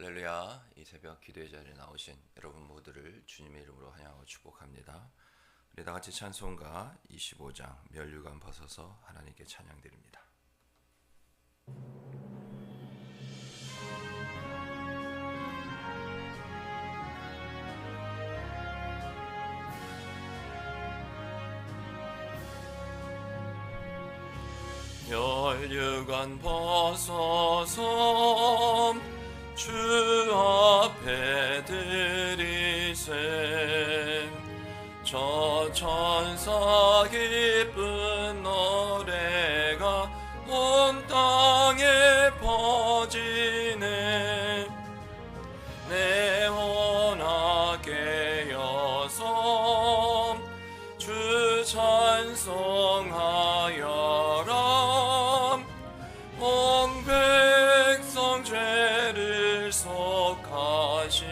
할렐루야. 이 새벽 기도의 자리에 나오신 여러분 모두를 주님의 이름으로 환영하고 축복합니다. 우리 다 같이 찬송가 25장 면류관 벗어서 하나님께 찬양드립니다. 면류관 벗어서 주 앞에 드리세. 저 천사 기쁜 노래가 온 땅에 퍼지네. 내 혼아 깨어서 주 찬송하여라. 온 백성 죄를 속하신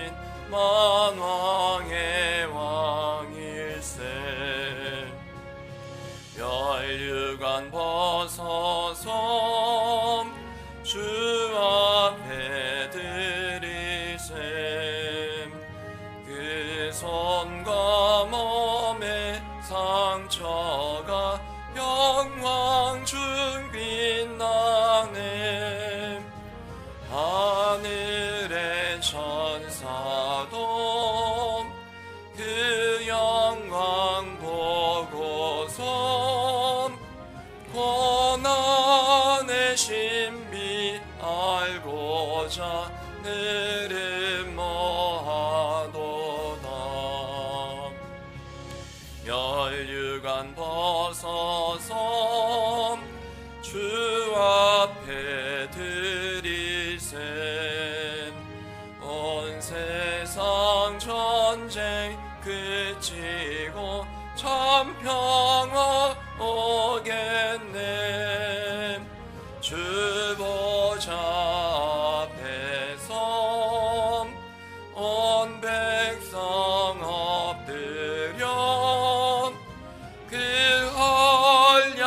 만왕의 왕일세. 면류관 벗어서 주 앞에 드리세. 그 손과 몸의 상처가 영광 중 빛나네. 하늘의 천사도 그 영광 보고서 고난의 신비 알고자 늘 모하도다. 면류관 벗어서 주 앞에 드리세. 온 세상 전쟁 그치고 참 평화 오겠네. 주 보좌 앞에서 온 백성 엎드려 그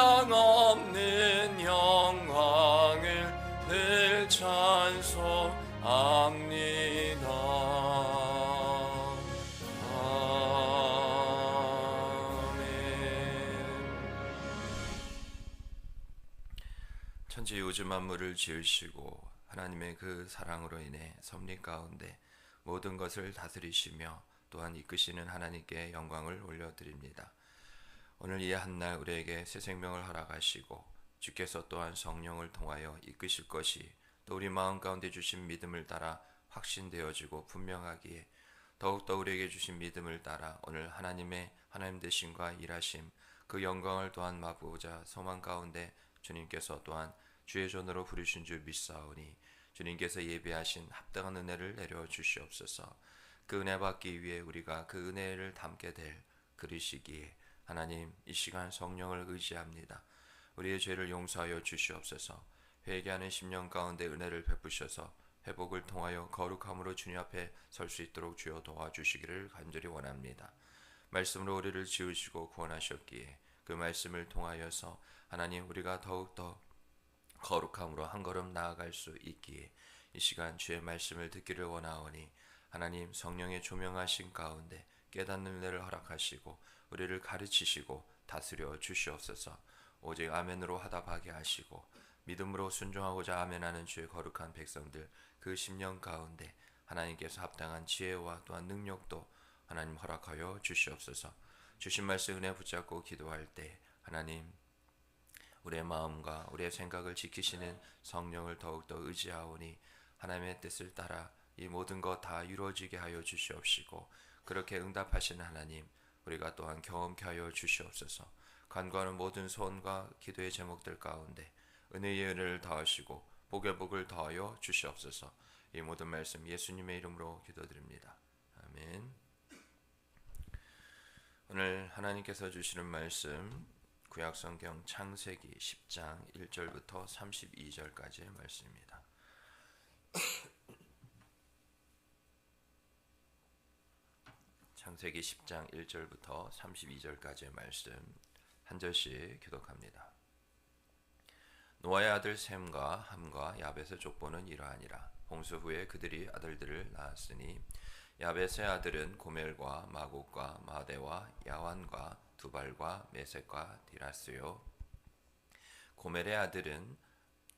한량없는 영광을 늘 찬송합니다. 천지 우주 만물을 지으시고 하나님의 그 사랑으로 인해 섭리 가운데 모든 것을 다스리시며 또한 이끄시는 하나님께 영광을 올려드립니다. 오늘 이 한날 우리에게 새 생명을 허락하시고 주께서 또한 성령을 통하여 이끄실 것이 또 우리 마음 가운데 주신 믿음을 따라 확신되어지고 분명하기에 더욱더 우리에게 주신 믿음을 따라 오늘 하나님 되심과 일하심 그 영광을 또한 맛보고자 소망 가운데 주님께서 또한 주의 존으로 부르신 줄 믿사오니 주님께서 예배하신 합당한 은혜를 내려 주시옵소서. 그 은혜 받기 위해 우리가 그 은혜를 담게 될 그릇이기에 하나님 이 시간 성령을 의지합니다. 우리의 죄를 용서하여 주시옵소서. 회개하는 심령 가운데 은혜를 베푸셔서 회복을 통하여 거룩함으로 주님 앞에 설 수 있도록 주여 도와주시기를 간절히 원합니다. 말씀으로 우리를 지으시고 구원하셨기에 그 말씀을 통하여서 하나님 우리가 더욱더 거룩함으로 한 걸음 나아갈 수 있기에 이 시간 주의 말씀을 듣기를 원하오니 하나님 성령의 조명하신 가운데 깨닫는 은혜를 허락하시고 우리를 가르치시고 다스려 주시옵소서. 오직 아멘으로 화답하게 하시고 믿음으로 순종하고자 아멘하는 주의 거룩한 백성들 그 심령 가운데 하나님께서 합당한 지혜와 또한 능력도 하나님 허락하여 주시옵소서. 주신 말씀 은혜 붙잡고 기도할 때 하나님 우리의 마음과 우리의 생각을 지키시는 성령을 더욱더 의지하오니 하나님의 뜻을 따라 이 모든 것 다 이루어지게 하여 주시옵시고 그렇게 응답하시는 하나님 우리가 또한 경험케 하여 주시옵소서. 간구하는 모든 소원과 기도의 제목들 가운데 은혜의 은혜를 더하시고 복의 복을 더하여 주시옵소서. 이 모든 말씀 예수님의 이름으로 기도드립니다. 아멘. 오늘 하나님께서 주시는 말씀 구약성경 창세기 10장 1절부터 32절까지의 말씀입니다. 창세기 10장 1절부터 32절까지의 말씀 한 절씩 교독합니다. 노아의 아들 셈과 함과 야벳의 족보는 이러하니라. 홍수 후에 그들이 아들들을 낳았으니 야벳의 아들은 고멜과 마곡과 마대와 야완과 두발과 메섹과 디라스요. 고멜의 아들은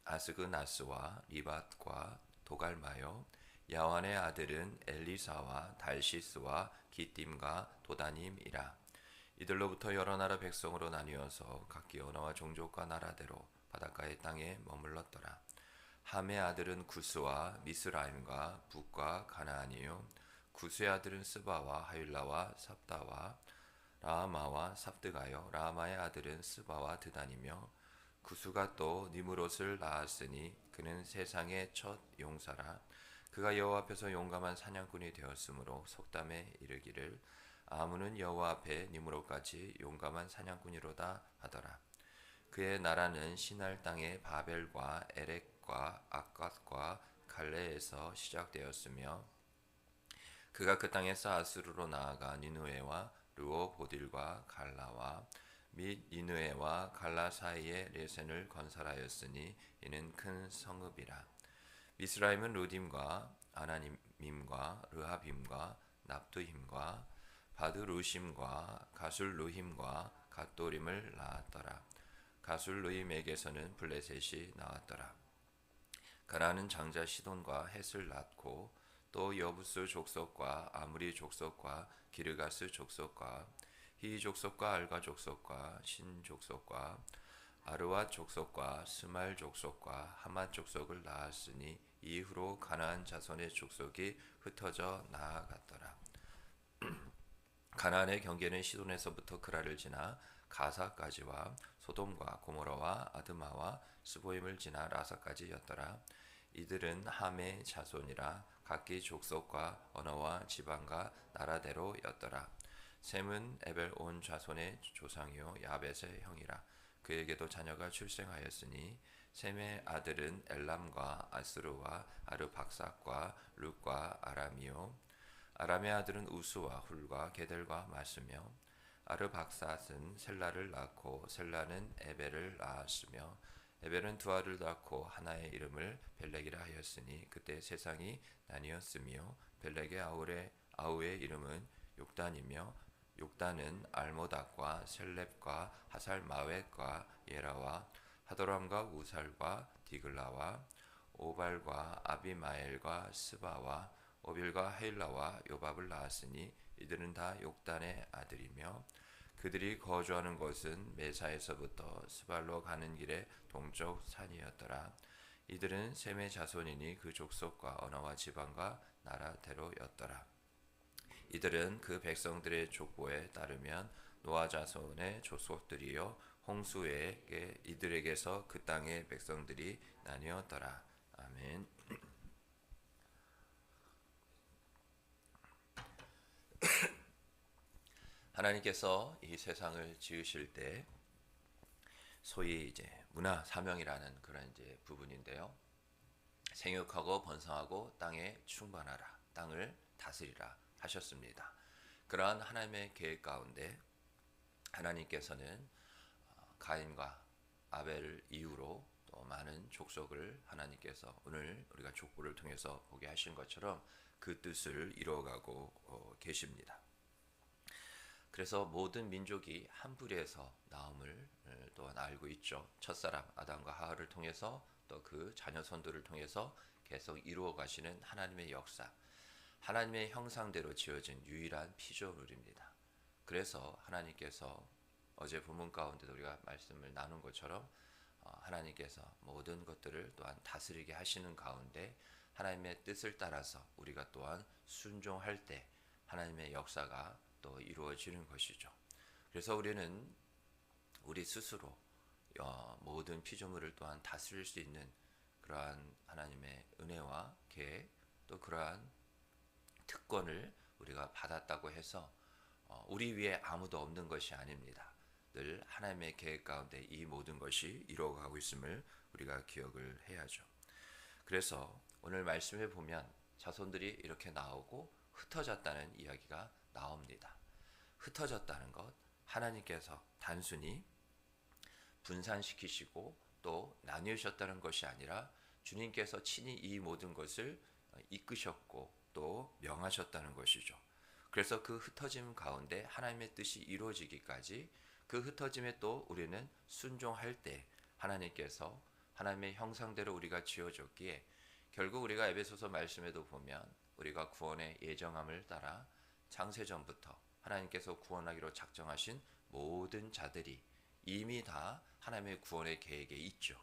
아스그나스와 리밧과 도갈마요. 야완의 아들은 엘리사와 달시스와 기띔과 도다님이라. 이들로부터 여러 나라 백성으로 나뉘어서 각기 언어와 종족과 나라대로 바닷가의 땅에 머물렀더라. 함의 아들은 구스와 미스라임과 북과 가나안이요. 구스의 아들은 스바와 하윌라와 삽다와 라마와 삽드가요. 라마의 아들은 스바와 드단이며 구스가 또 니므롯을 낳았으니 그는 세상의 첫 용사라. 그가 여호와 앞에서 용감한 사냥꾼이 되었으므로 속담에 이르기를 아문은 여호와 앞에 니므롯까지 용감한 사냥꾼이로다 하더라. 그의 나라는 시날 땅의 바벨과 에렉과 아갓과 갈레에서 시작되었으며 그가 그 땅에서 아수르로 나아가 니누에와 르오보딜과 갈라와 및 니누에와 갈라 사이에 레센을 건설하였으니 이는 큰 성읍이라. 미스라임은 루딤과 아나님임과 르하빔과 납두힘과 바드루심과 가술루힘과 갓도림을 낳았더라. 가술루힘에게서는 블레셋이 나왔더라. 가나안은 장자 시돈과 헷을 낳고 또 여부스 족속과 아무리 족속과 기르가스 족속과 히 족속과 알가 족속과 신 족속과 아르와 족속과 스말 족속과 하맛 족속을 낳았으니 이후로 가나안 자손의 족속이 흩어져 나아갔더라. 가나안의 경계는 시돈에서부터 그라를 지나 가사까지와 소돔과 고모라와 아드마와 스보임을 지나 라사까지였더라. 이들은 함의 자손이라 각기 족속과 언어와 지방과 나라대로였더라. 셈은 에벨 온 자손의 조상이요 야벳의 형이라. 그에게도 자녀가 출생하였으니 셈의 아들은 엘람과 아스루와 아르박삭과 룻과 아람이요. 아람의 아들은 우스와 훌과 게델과 마스며 아르박삿은 셀라를 낳고 셀라는 에벨을 낳았으며 에벨은 두 아를 낳고 하나의 이름을 벨렉이라 하였으니 그때 세상이 나뉘었으며 벨렉의 아우의 이름은 욕단이며 욕단은 알모닥과 셀렙과 하살마웻과 예라와 하도람과 우살과 디글라와 오발과 아비마엘과 스바와 오빌과 헤일라와 요밥을 낳았으니 이들은 다 욕단의 아들이며 그들이 거주하는 곳은 메사에서부터 스발로 가는 길의 동쪽 산이었더라. 이들은 셈의 자손이니 그 족속과 언어와 지방과 나라대로였더라. 이들은 그 백성들의 족보에 따르면 노아 자손의 족속들이요 홍수에 이들에게서 그 땅의 백성들이 나뉘었더라. 아멘. 하나님께서 이 세상을 지으실 때 소위 이제 문화 사명이라는 그런 이제 부분인데요. 생육하고 번성하고 땅에 충만하라, 땅을 다스리라 하셨습니다. 그러한 하나님의 계획 가운데 하나님께서는 가인과 아벨 이후로 또 많은 족속을 하나님께서 오늘 우리가 족보를 통해서 보게 하신 것처럼 그 뜻을 이루어가고 계십니다. 그래서 모든 민족이 한 뿌리에서 나옴을 또한 알고 있죠. 첫사람 아담과 하와를 통해서 또 그 자녀손들을 통해서 계속 이루어 가시는 하나님의 역사, 하나님의 형상대로 지어진 유일한 피조물입니다. 그래서 하나님께서 어제 본문 가운데도 우리가 말씀을 나눈 것처럼 하나님께서 모든 것들을 또한 다스리게 하시는 가운데 하나님의 뜻을 따라서 우리가 또한 순종할 때 하나님의 역사가 또 이루어지는 것이죠. 그래서 우리는 우리 스스로 모든 피조물을 또한 다스릴 수 있는 그러한 하나님의 은혜와 계획 또 그러한 특권을 우리가 받았다고 해서 우리 위에 아무도 없는 것이 아닙니다. 늘 하나님의 계획 가운데 이 모든 것이 이루어가고 있음을 우리가 기억을 해야죠. 그래서 오늘 말씀에 보면 자손들이 이렇게 나오고 흩어졌다는 이야기가 나옵니다. 흩어졌다는 것, 하나님께서 단순히 분산시키시고 또 나누셨다는 것이 아니라 주님께서 친히 이 모든 것을 이끄셨고 또 명하셨다는 것이죠. 그래서 그 흩어짐 가운데 하나님의 뜻이 이루어지기까지 그 흩어짐에 또 우리는 순종할 때 하나님께서 하나님의 형상대로 우리가 지어졌기에 결국 우리가 에베소서 말씀에도 보면 우리가 구원의 예정함을 따라 창세전부터 하나님께서 구원하기로 작정하신 모든 자들이 이미 다 하나님의 구원의 계획에 있죠.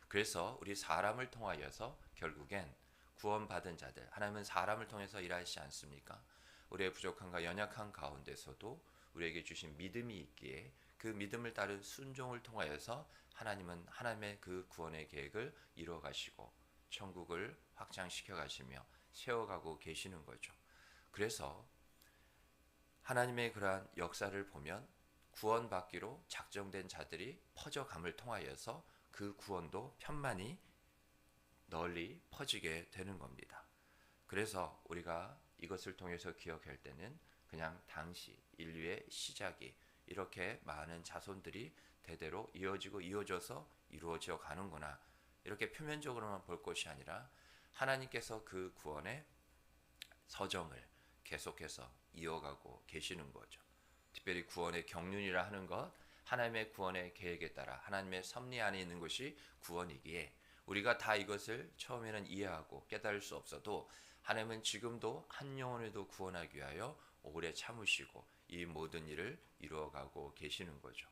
그래서 우리 사람을 통하여서 결국엔 구원받은 자들, 하나님은 사람을 통해서 일하시지 않습니까? 우리의 부족함과 연약한 가운데서도 우리에게 주신 믿음이 있기에 그 믿음을 따른 순종을 통하여서 하나님은 하나님의 그 구원의 계획을 이루어 가시고 천국을 확장시켜 가시며 세워가고 계시는 거죠. 그래서 하나님의 그러한 역사를 보면 구원받기로 작정된 자들이 퍼져감을 통하여서 그 구원도 편만히 널리 퍼지게 되는 겁니다. 그래서 우리가 이것을 통해서 기억할 때는 그냥 당시 인류의 시작이 이렇게 많은 자손들이 대대로 이어지고 이어져서 이루어져 가는구나, 이렇게 표면적으로만 볼 것이 아니라 하나님께서 그 구원의 서정을 계속해서 이어가고 계시는 거죠. 특별히 구원의 경륜이라 하는 것, 하나님의 구원의 계획에 따라 하나님의 섭리 안에 있는 것이 구원이기에 우리가 다 이것을 처음에는 이해하고 깨달을 수 없어도 하나님은 지금도 한 영혼에도 구원하기 위하여 오래 참으시고 이 모든 일을 이루어가고 계시는 거죠.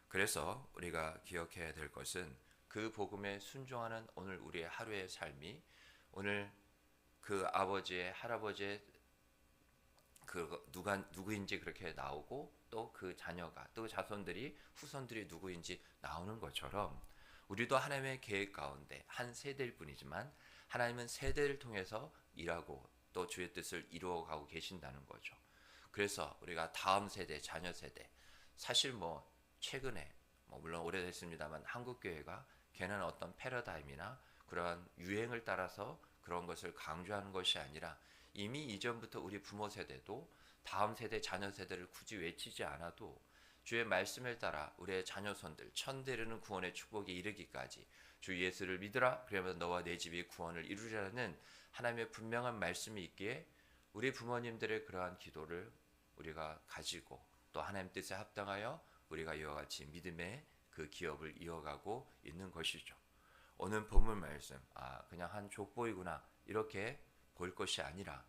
그래서 우리가 기억해야 될 것은 그 복음에 순종하는 오늘 우리의 하루의 삶이 오늘 그 아버지의 할아버지의 그 누구인지 그렇게 나오고 또 그 자녀가 또 자손들이 후손들이 누구인지 나오는 것처럼 우리도 하나님의 계획 가운데 한 세대일 뿐이지만 하나님은 세대를 통해서 일하고 또 주의 뜻을 이루어가고 계신다는 거죠. 그래서 우리가 다음 세대, 자녀 세대, 사실 뭐 최근에 물론 오래됐습니다만 한국 교회가 걔는 어떤 패러다임이나 그러한 유행을 따라서 그런 것을 강조하는 것이 아니라 이미 이전부터 우리 부모 세대도 다음 세대, 자녀 세대를 굳이 외치지 않아도 주의 말씀을 따라 우리의 자녀손들 천대르는 구원의 축복에 이르기까지 주 예수를 믿으라, 그러면 너와 내 집이 구원을 이루리라는 하나님의 분명한 말씀이 있기에 우리 부모님들의 그러한 기도를 우리가 가지고 또 하나님 뜻에 합당하여 우리가 이와 같이 믿음의 그 기업을 이어가고 있는 것이죠. 오늘 본문 말씀, 그냥 한 족보이구나 이렇게 볼 것이 아니라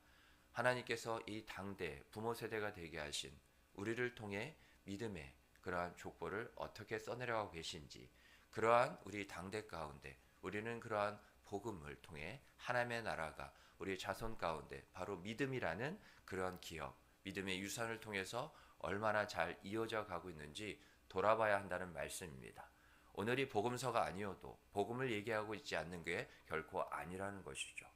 하나님께서 이 당대 부모 세대가 되게 하신 우리를 통해 믿음의 그러한 족보를 어떻게 써내려가고 계신지, 그러한 우리 당대 가운데 우리는 그러한 복음을 통해 하나님의 나라가 우리 자손 가운데 바로 믿음이라는 그러한 기업, 믿음의 유산을 통해서 얼마나 잘 이어져 가고 있는지 돌아봐야 한다는 말씀입니다. 오늘이 복음서가 아니어도 복음을 얘기하고 있지 않는 게 결코 아니라는 것이죠.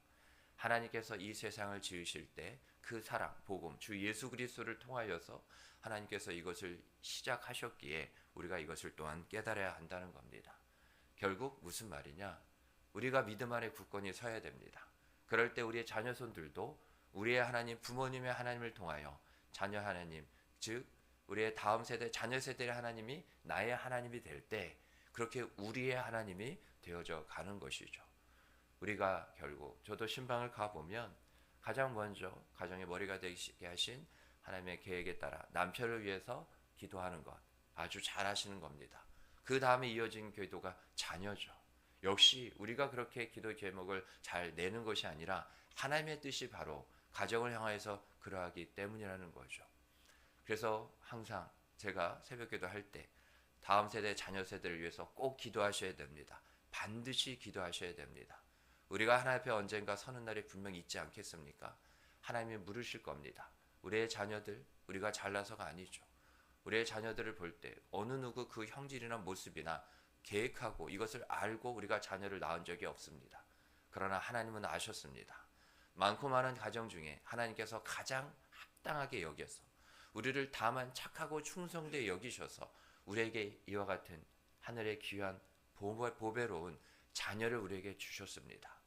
하나님께서 이 세상을 지으실 때 그 사랑, 복음, 주 예수 그리스도를 통하여서 하나님께서 이것을 시작하셨기에 우리가 이것을 또한 깨달아야 한다는 겁니다. 결국 무슨 말이냐? 우리가 믿음 안에 굳건히 서야 됩니다. 그럴 때 우리의 자녀손들도 우리의 하나님, 부모님의 하나님을 통하여 자녀 하나님, 즉 우리의 다음 세대, 자녀 세대의 하나님이 나의 하나님이 될 때 그렇게 우리의 하나님이 되어져 가는 것이죠. 우리가 결국 저도 신방을 가보면 가장 먼저 가정의 머리가 되게 하신 하나님의 계획에 따라 남편을 위해서 기도하는 것 아주 잘 하시는 겁니다. 그 다음에 이어진 기도가 자녀죠. 역시 우리가 그렇게 기도 제목을 잘 내는 것이 아니라 하나님의 뜻이 바로 가정을 향하여서 그러하기 때문이라는 거죠. 그래서 항상 제가 새벽기도 할 때 다음 세대, 자녀 세대를 위해서 꼭 기도하셔야 됩니다. 반드시 기도하셔야 됩니다. 우리가 하나님 앞에 언젠가 서는 날이 분명히 있지 않겠습니까? 하나님이 물으실 겁니다. 우리의 자녀들, 우리가 잘나서가 아니죠. 우리의 자녀들을 볼 때 어느 누구 그 형질이나 모습이나 계획하고 이것을 알고 우리가 자녀를 낳은 적이 없습니다. 그러나 하나님은 아셨습니다. 많고 많은 가정 중에 하나님께서 가장 합당하게 여겨서 우리를 다만 착하고 충성되게 여기셔서 우리에게 이와 같은 하늘의 귀한 보배로운 자녀를 우리에게 주셨습니다.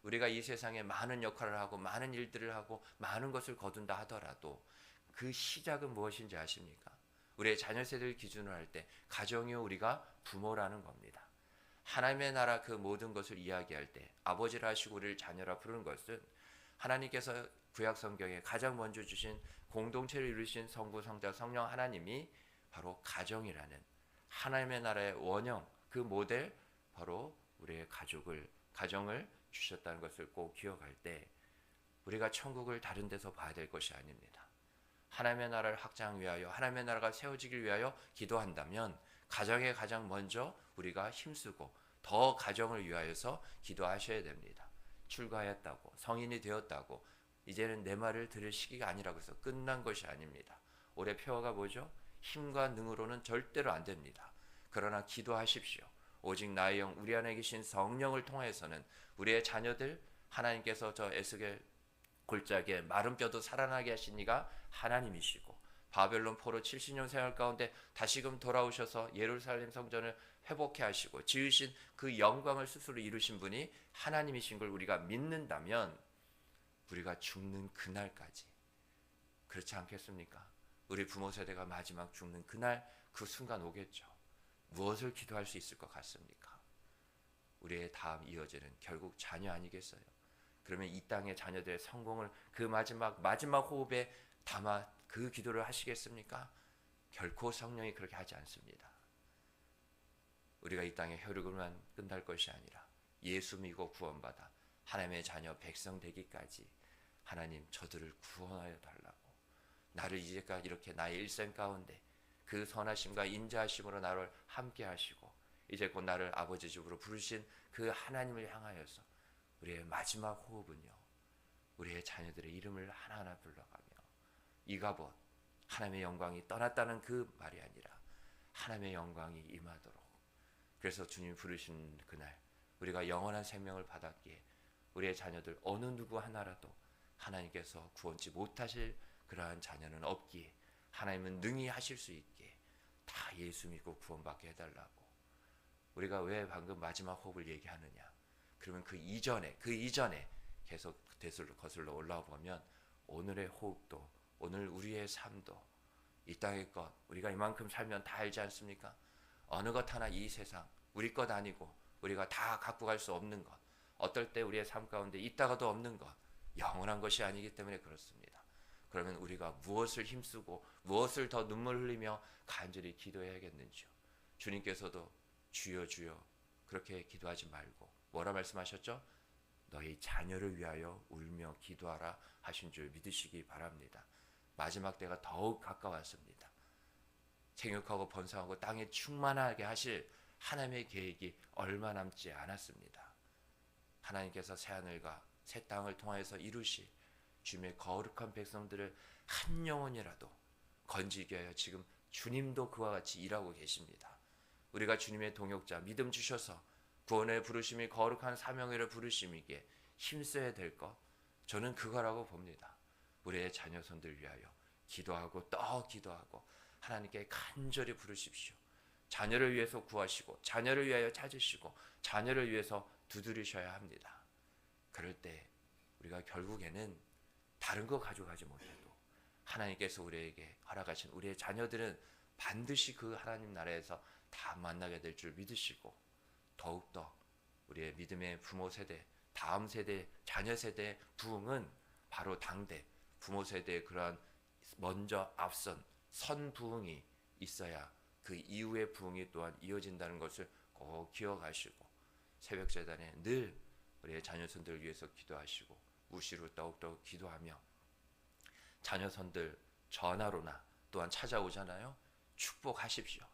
우리가 이 세상에 많은 역할을 하고 많은 일들을 하고 많은 것을 거둔다 하더라도 그 시작은 무엇인지 아십니까? 우리의 자녀 세대를 기준으로 할 때 가정이 우리가 부모라는 겁니다. 하나님의 나라 그 모든 것을 이야기할 때 아버지라 하시고 우리를 자녀라 부르는 것은 하나님께서 구약 성경에 가장 먼저 주신 공동체를 이루신 성부, 성자, 성령 하나님이 바로 가정이라는 하나님의 나라의 원형, 그 모델, 바로 우리의 가정을 주셨다는 것을 꼭 기억할 때 우리가 천국을 다른 데서 봐야 될 것이 아닙니다. 하나님의 나라를 확장 위하여 하나님의 나라가 세워지길 위하여 기도한다면 가정에 가장 먼저 우리가 힘쓰고 더 가정을 위하여서 기도하셔야 됩니다. 출가하였다고 성인이 되었다고 이제는 내 말을 들을 시기가 아니라고 해서 끝난 것이 아닙니다. 올해 표어가 뭐죠? 힘과 능으로는 절대로 안 됩니다. 그러나 기도하십시오. 오직 나의 영 우리 안에 계신 성령을 통해서는 우리의 자녀들 하나님께서 저 에스겔 골짜기에 마른 뼈도 살아나게 하신 이가 하나님이시고 바벨론 포로 70년 생활 가운데 다시금 돌아오셔서 예루살렘 성전을 회복해 하시고 지으신 그 영광을 스스로 이루신 분이 하나님이신 걸 우리가 믿는다면 우리가 죽는 그날까지 그렇지 않겠습니까? 우리 부모 세대가 마지막 죽는 그날 그 순간 오겠죠. 무엇을 기도할 수 있을 것 같습니까? 우리의 다음 이어지는 결국 자녀 아니겠어요? 그러면 이 땅의 자녀들의 성공을 그 마지막 호흡에 담아 그 기도를 하시겠습니까? 결코 성령이 그렇게 하지 않습니다. 우리가 이 땅의 혈육으로만 끝날 것이 아니라 예수 믿고 구원받아 하나님의 자녀 백성 되기까지 하나님 저들을 구원하여 달라고 나를 이제까지 이렇게 나의 일생 가운데 그 선하심과 인자하심으로 나를 함께 하시고 이제 곧 나를 아버지 집으로 부르신 그 하나님을 향하여서 우리의 마지막 호흡은요, 우리의 자녀들의 이름을 하나하나 불러가며 이가봇 하나님의 영광이 떠났다는 그 말이 아니라 하나님의 영광이 임하도록, 그래서 주님 부르신 그날 우리가 영원한 생명을 받았기에 우리의 자녀들 어느 누구 하나라도 하나님께서 구원치 못하실 그러한 자녀는 없기에 하나님은 능히 하실 수 있게 다 예수 믿고 구원받게 해달라고. 우리가 왜 방금 마지막 호흡을 얘기하느냐, 그러면 그 이전에 계속 거슬러 올라와 보면 오늘의 호흡도, 오늘 우리의 삶도, 이 땅의 것 우리가 이만큼 살면 다 알지 않습니까? 어느 것 하나 이 세상 우리 것 아니고 우리가 다 갖고 갈 수 없는 것, 어떨 때 우리의 삶 가운데 있다가도 없는 것, 영원한 것이 아니기 때문에 그렇습니다. 그러면 우리가 무엇을 힘쓰고 무엇을 더 눈물 흘리며 간절히 기도해야겠는지요? 주님께서도 주여 주여 그렇게 기도하지 말고 뭐라 말씀하셨죠? 너희 자녀를 위하여 울며 기도하라 하신 줄 믿으시기 바랍니다. 마지막 때가 더욱 가까웠습니다. 생육하고 번성하고 땅에 충만하게 하실 하나님의 계획이 얼마 남지 않았습니다. 하나님께서 새하늘과 새 땅을 통하여서 이루실 주님의 거룩한 백성들을 한 영혼이라도 건지게 하여 지금 주님도 그와 같이 일하고 계십니다. 우리가 주님의 동역자 믿음 주셔서 구원의 부르심이 거룩한 사명을 부르심이기에 힘써야 될 것, 저는 그거라고 봅니다. 우리의 자녀손들 위하여 기도하고 또 기도하고 하나님께 간절히 부르십시오. 자녀를 위해서 구하시고 자녀를 위하여 찾으시고 자녀를 위해서 두드리셔야 합니다. 그럴 때 우리가 결국에는 다른 거 가져가지 못해도 하나님께서 우리에게 허락하신 우리의 자녀들은 반드시 그 하나님 나라에서 다 만나게 될 줄 믿으시고, 더욱더 우리의 믿음의 부모 세대, 다음 세대, 자녀 세대의 부흥은 바로 당대 부모 세대의 그러한 먼저 앞선 선 부흥이 있어야 그 이후의 부흥이 또한 이어진다는 것을 꼭 기억하시고, 새벽 재단에 늘 우리의 자녀손들을 위해서 기도하시고 무시로 더욱더 기도하며, 자녀손들 전화로나 또한 찾아오잖아요. 축복하십시오.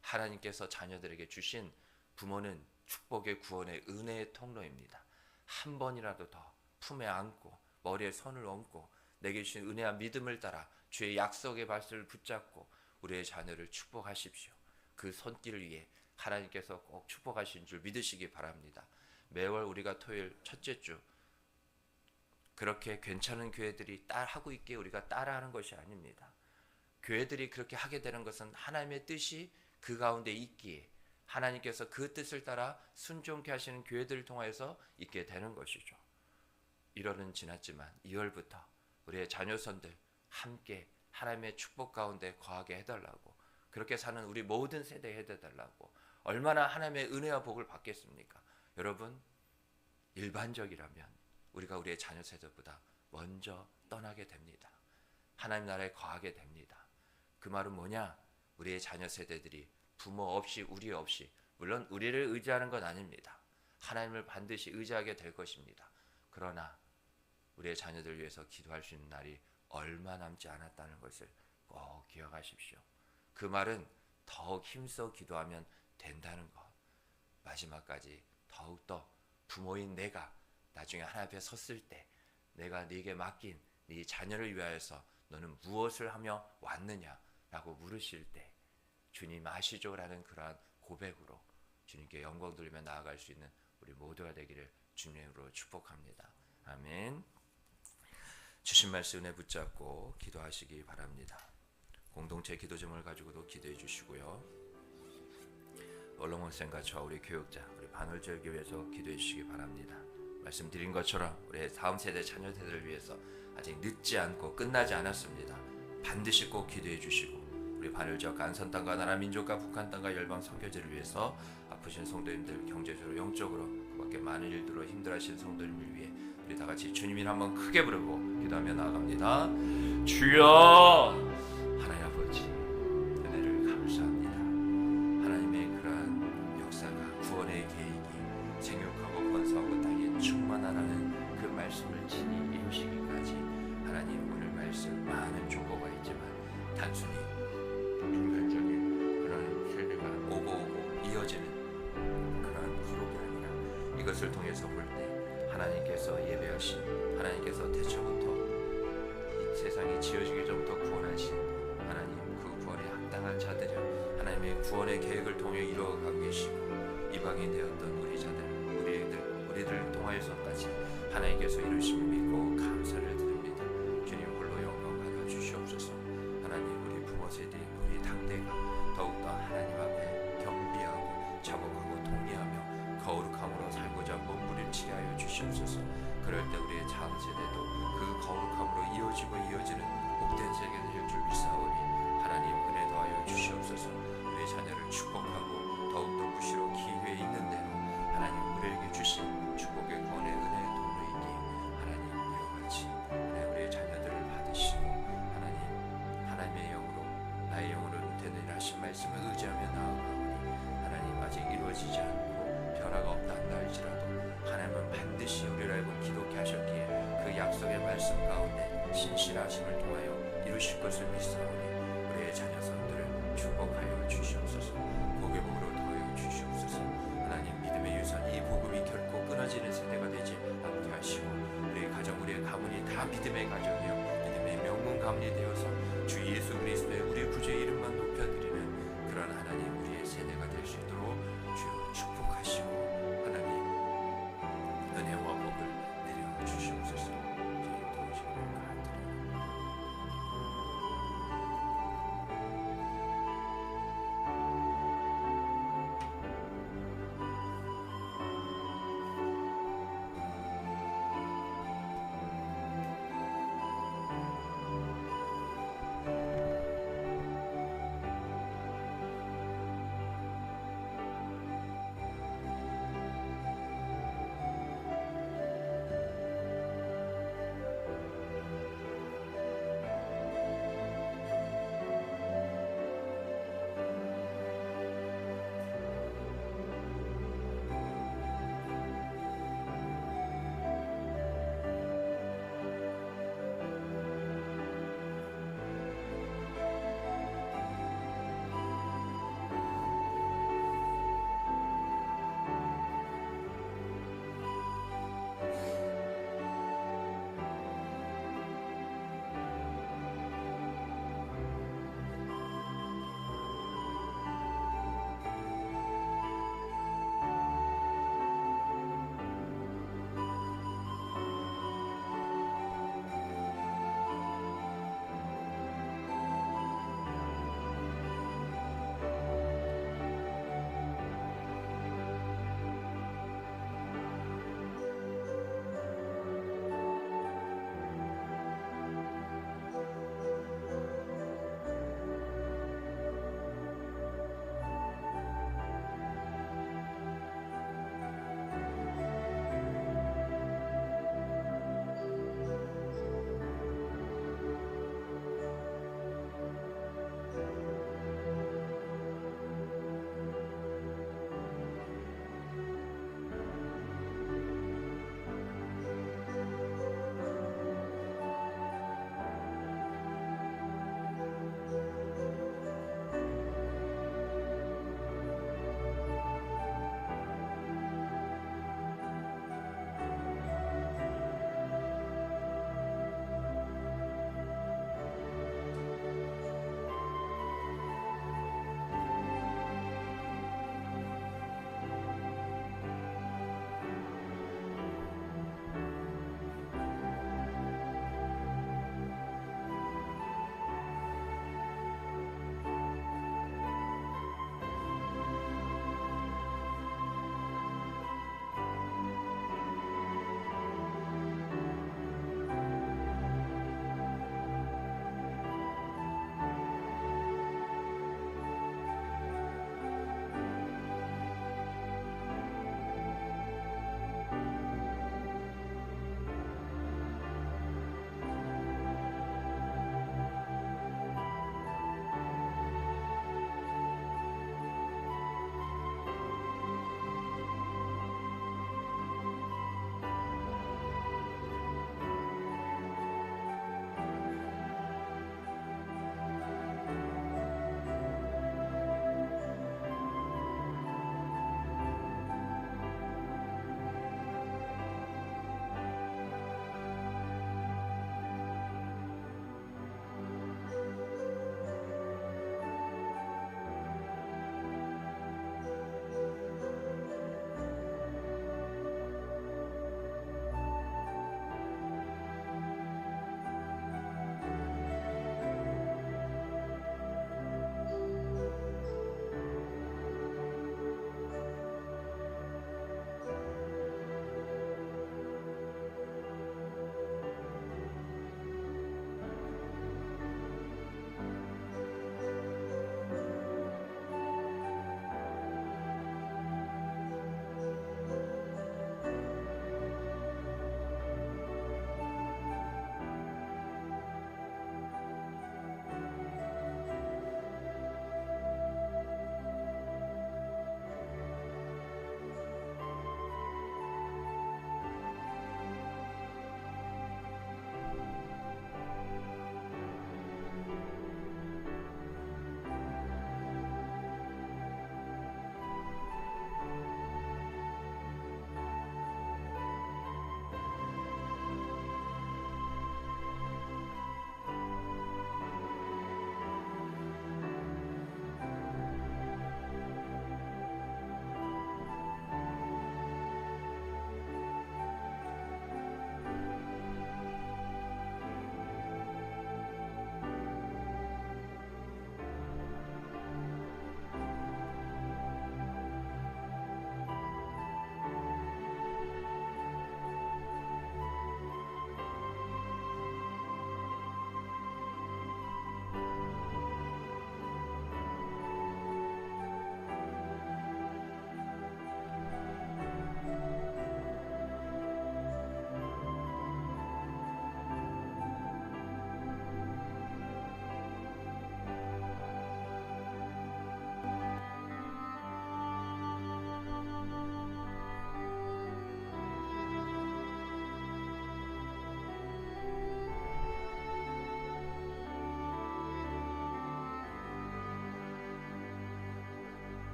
하나님께서 자녀들에게 주신 부모는 축복의 구원의 은혜의 통로입니다. 한 번이라도 더 품에 안고 머리에 손을 얹고 내게 주신 은혜와 믿음을 따라 주의 약속의 발을 붙잡고 우리의 자녀를 축복하십시오. 그 손길 위에 하나님께서 꼭 축복하신 줄 믿으시기 바랍니다. 매월 우리가 토요일 첫째 주 그렇게 괜찮은 교회들이 하고 있기에 우리가 따라하는 것이 아닙니다. 교회들이 그렇게 하게 되는 것은 하나님의 뜻이 그 가운데 있기에 하나님께서 그 뜻을 따라 순종케 하시는 교회들을 통해서 있게 되는 것이죠. 1월은 지났지만 2월부터 우리의 자녀손들 함께 하나님의 축복 가운데 거하게 해달라고, 그렇게 사는 우리 모든 세대에 해달라고, 얼마나 하나님의 은혜와 복을 받겠습니까? 여러분, 일반적이라면 우리가 우리의 자녀 세대보다 먼저 떠나게 됩니다. 하나님 나라에 거하게 됩니다. 그 말은 뭐냐? 우리의 자녀 세대들이 부모 없이 우리 없이, 물론 우리를 의지하는 건 아닙니다. 하나님을 반드시 의지하게 될 것입니다. 그러나 우리의 자녀들을 위해서 기도할 수 있는 날이 얼마 남지 않았다는 것을 꼭 기억하십시오. 그 말은 더욱 힘써 기도하면 된다는 것. 마지막까지 더욱더 부모인 내가 나중에 하나님 앞에 섰을 때 내가 네게 맡긴 네 자녀를 위하여서 너는 무엇을 하며 왔느냐라고 물으실 때 주님 아시죠라는 그러한 고백으로 주님께 영광 돌리며 나아갈 수 있는 우리 모두가 되기를 주님으로 축복합니다. 아멘. 주신 말씀 은혜 붙잡고 기도하시기 바랍니다. 공동체 기도 제목을 가지고도 기도해 주시고요. 얼렁원생과 저 우리 교육자, 우리 반월절교회에서 기도해 주시기 바랍니다. 말씀드린 것처럼 우리 다음 세대 자녀 세대를 위해서 아직 늦지 않고 끝나지 않았습니다. 반드시 꼭 기도해 주시고 우리 반월절 간선 땅과 나라 민족과 북한 땅과 열방 선교제를 위해서 아프신 성도님들 경제적으로 영적으로 그밖에 많은 일들로 힘들어하시는 성도님을 위해 우리 다 같이 주님을 한번 크게 부르고 기도하며 나아갑니다. 주여 하나님 아버지 은혜를 감사합니다. 하나님의 그러한 역사가 구원의 계획이 생육하고 번성하고 땅에 충만하라는 그 말씀을 친히 이루시기까지 하나님 오늘 말씀 많은 조거가 있지만 단순히 인간적인 그런 세대가 오고 이어지는 그런 기록이 아니라 이것을 통해서 볼 때 하나님께서 예배하신 하나님께서 태초부터 이 세상이 지어지기 전부터 구원하신 하나님 그 구원에 합당한 자들을 하나님의 구원의 계획을 통해 이루어가고 계시고 이방인 되었던 우리 자들 우리들을 통하여서까지 하나님께서 이루심을 믿고 감사를 드립니다. 주님 홀로 영광 받아 주시옵소서. 하나님 우리 부모 세대 우리 당대가 더욱더 하나님 앞에 겸비하고 자복하고 통리하며 거룩함으로 살고자 몸부림치게 하여 주시옵소서. 그럴 때 우리의 다음 세대도 그 거룩함으로 이어지는 복된 세계가 될 줄 믿사오니 하나님 은혜 더하여 주시옵소서. 우리의 자녀를 축복하고 더욱더 무시로 기회에 있는 대로 하나님 우리에게 주신 축복의 구원의 은혜의 통로이기에 하나님 이와 같이 우리의 자녀들을 받으시고 하나님의 영으로 나의 영으로 되느니라 하신 말씀을 의지하며 나아가오니 하나님 아직 이루어지지 않고 변화가 없다 한다 할지라도 하나님은 반드시 우리를 알고 기독케 하셨기에 그 약속의 말씀 가운데 신실하심을 통하여 이루실 것을 믿사오니 우리의 자녀선들을 축복하여 주시옵소서. 복의 복으로 더하여 주시옵소서. 하나님 믿음의 유산 이 복음이 결코 끊어지는 세대가 되지 않게 하시고 우리의 가정 우리의 가문이 다 믿음의 가정이요 믿음의 명문 가문이 되어서 주 예수 그리스도의 우리 구주의 이름만 높여드리는 그런 하나님 우리의 세대가 될 수 있도록 주여 축복하시고